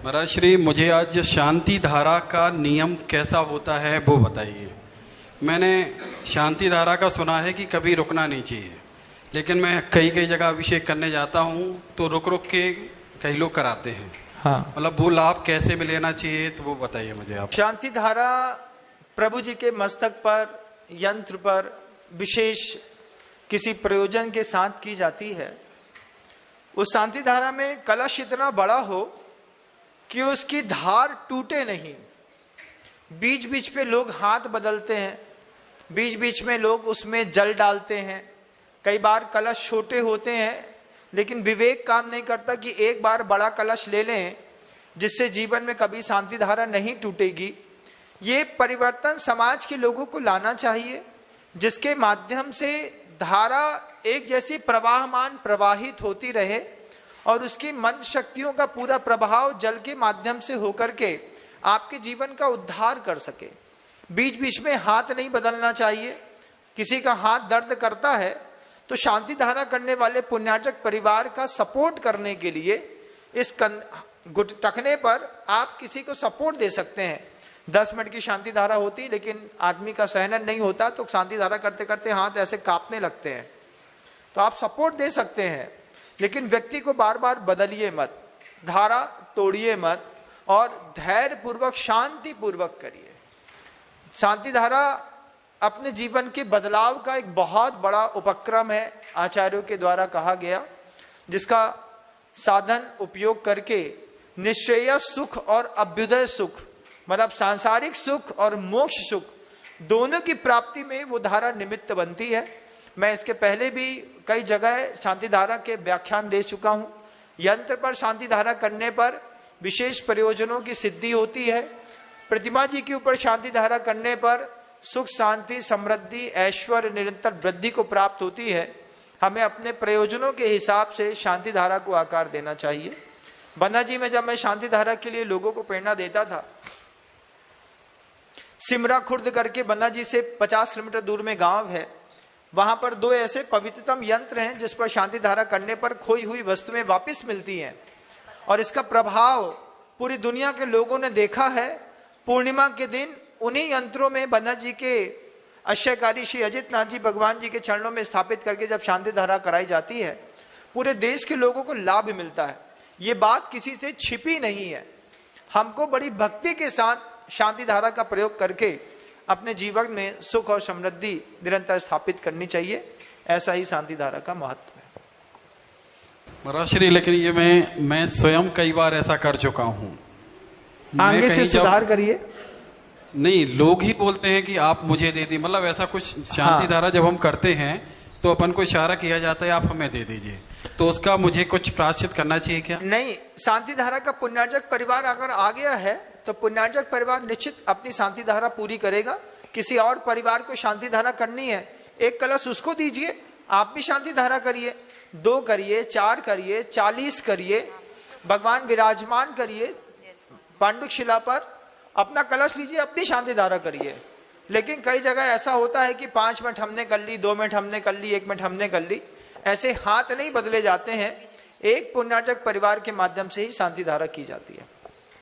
महाराज श्री, मुझे आज शांति धारा का नियम कैसा होता है वो बताइए। मैंने शांति धारा का सुना है कि कभी रुकना नहीं चाहिए, लेकिन मैं कई जगह अभिषेक करने जाता हूँ तो रुक रुक के कई लोग कराते हैं। हाँ, मतलब वो लाभ कैसे में लेना चाहिए तो वो बताइए मुझे आप। शांति धारा प्रभु जी के मस्तक पर, यंत्र पर विशेष किसी प्रयोजन के साथ की जाती है। उस शांति धारा में कलश इतना बड़ा हो कि उसकी धार टूटे नहीं। बीच बीच पे लोग हाथ बदलते हैं, बीच बीच में लोग उसमें जल डालते हैं। कई बार कलश छोटे होते हैं, लेकिन विवेक काम नहीं करता कि एक बार बड़ा कलश ले लें जिससे जीवन में कभी शांति धारा नहीं टूटेगी। ये परिवर्तन समाज के लोगों को लाना चाहिए, जिसके माध्यम से धारा एक जैसी प्रवाहमान प्रवाहित होती रहे और उसकी मंद शक्तियों का पूरा प्रभाव जल के माध्यम से होकर के आपके जीवन का उद्धार कर सके। बीच बीच में हाथ नहीं बदलना चाहिए। किसी का हाथ दर्द करता है तो शांति धारा करने वाले पुण्यार्चक परिवार का सपोर्ट करने के लिए इस टखने पर आप किसी को सपोर्ट दे सकते हैं। 10 मिनट की शांति धारा होती, लेकिन आदमी का सहन नहीं होता तो शांति धारा करते करते हाथ ऐसे कांपने लगते हैं, तो आप सपोर्ट दे सकते हैं। लेकिन व्यक्ति को बार बार बदलिए मत, धारा तोड़िए मत और धैर्य पूर्वक शांति पूर्वक करिए। शांति धारा अपने जीवन के बदलाव का एक बहुत बड़ा उपक्रम है, आचार्यों के द्वारा कहा गया, जिसका साधन उपयोग करके निश्चय सुख और अभ्युदय सुख, मतलब सांसारिक सुख और मोक्ष सुख दोनों की प्राप्ति में वो धारा निमित्त बनती है। मैं इसके पहले भी कई जगह शांति धारा के व्याख्यान दे चुका हूँ। यंत्र पर शांति धारा करने पर विशेष प्रयोजनों की सिद्धि होती है। प्रतिमा जी के ऊपर शांति धारा करने पर सुख, शांति, समृद्धि, ऐश्वर्य, निरंतर वृद्धि को प्राप्त होती है। हमें अपने प्रयोजनों के हिसाब से शांति धारा को आकार देना चाहिए। बन्ना जी में जब मैं शांति धारा के लिए लोगों को प्रेरणा देता था, सिमरा खुर्द करके बन्ना जी से 50 किलोमीटर दूर में गांव है, वहां पर 2 ऐसे पवित्रतम यंत्र हैं जिस पर शांति धारा करने पर खोई हुई वस्तुएं वापस मिलती हैं और इसका प्रभाव पूरी दुनिया के लोगों ने देखा है। पूर्णिमा के दिन उन्हीं यंत्रों में बन्ना जी के आश्रयकारी श्री अजित नाथ जी भगवान जी के चरणों में स्थापित करके जब शांति धारा कराई जाती है, पूरे देश के लोगों को लाभ मिलता है। ये बात किसी से छिपी नहीं है। हमको बड़ी भक्ति के साथ शांति धारा का प्रयोग करके अपने जीवन में सुख और समृद्धि निरंतर स्थापित करनी चाहिए। ऐसा ही शांति धारा का महत्व है। महाराज श्री, लेकिन ये मैं स्वयं कई बार ऐसा कर चुका हूँ। आगे से सुधार करिए। नहीं, लोग ही बोलते हैं कि आप मुझे दे दी, मतलब ऐसा कुछ शांति धारा जब हम करते हैं तो अपन को इशारा किया जाता है आप हमें दे दीजिए, तो उसका मुझे कुछ प्रायश्चित करना चाहिए क्या? नहीं, शांति धारा का पुण्यार्चक परिवार अगर आ गया है तो पुण्यार्चक परिवार निश्चित अपनी शांति धारा पूरी करेगा। किसी और परिवार को शांति धारा करनी है, एक कलश उसको दीजिए, आप भी शांति धारा करिए। 2 करिए, 4 करिए, 40 करिए, भगवान विराजमान करिए पांडुक शिला पर, अपना कलश लीजिए, अपनी शांति धारा करिए। लेकिन कई जगह ऐसा होता है कि 5 मिनट हमने कर ली, 2 मिनट हमने कर ली, 1 मिनट हमने कर ली, ऐसे हाथ नहीं बदले जाते हैं। एक पुण्यार्चक परिवार के माध्यम से ही शांति धारा की जाती है।